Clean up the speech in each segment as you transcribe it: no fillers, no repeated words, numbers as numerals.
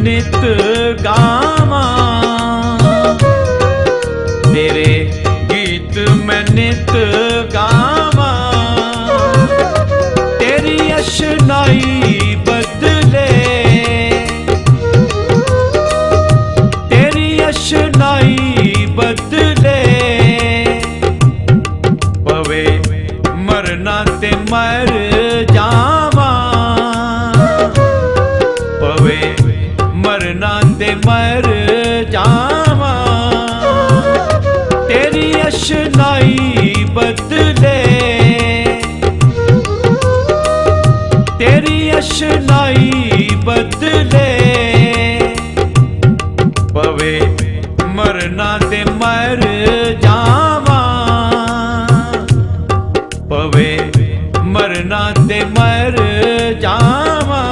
नित गावा, तेरे गीत मैं नित गावा। तेरी अशनाई बदले, तेरी अशनाई बदले। पवे मरना ते मर जावा, पवे मरना ते मर जावा। तेरी अशनाई बदले, तेरी अशनाई बदले। पवे मरना ते मर जावा, पवे मरना ते मर जावा।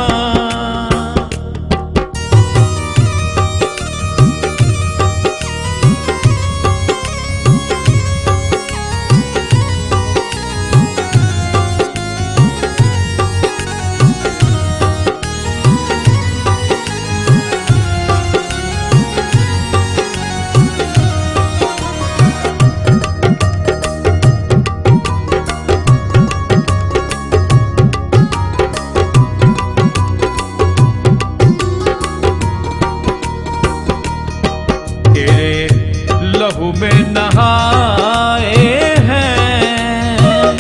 लहू में नहाए हैं,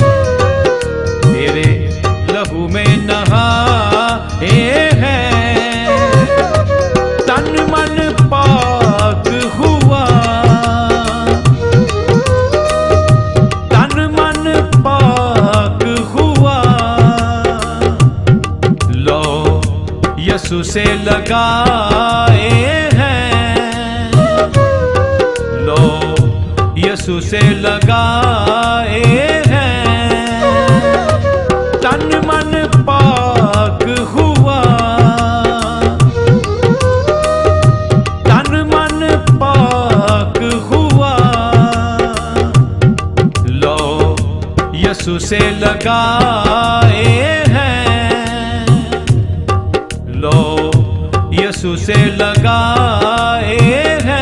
तेरे लहू में नहाए हैं। तन मन पाक हुआ, तन मन पाक हुआ। लो यसु से लगाए हैं, लो यसु से लगाए हैं। तन मन पाक हुआ, तन मन पाक हुआ। लो यसु से लगाए हैं, लो यसु से लगाए हैं।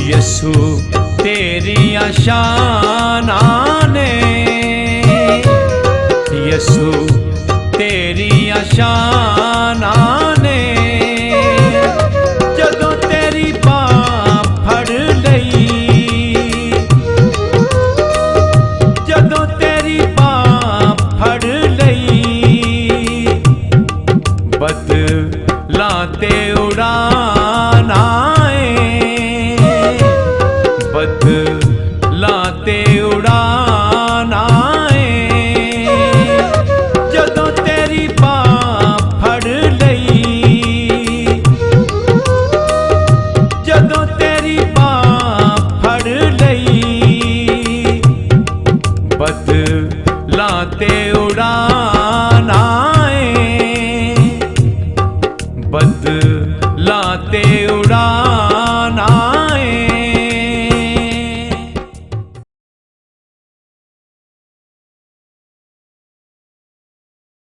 यसु तेरियां शानां ने, यसु तेरियां शानां ने। जदों तेरी बांह फड़ लई, जदों तेरी बांह फड़ लई। बदलां ते उड़ा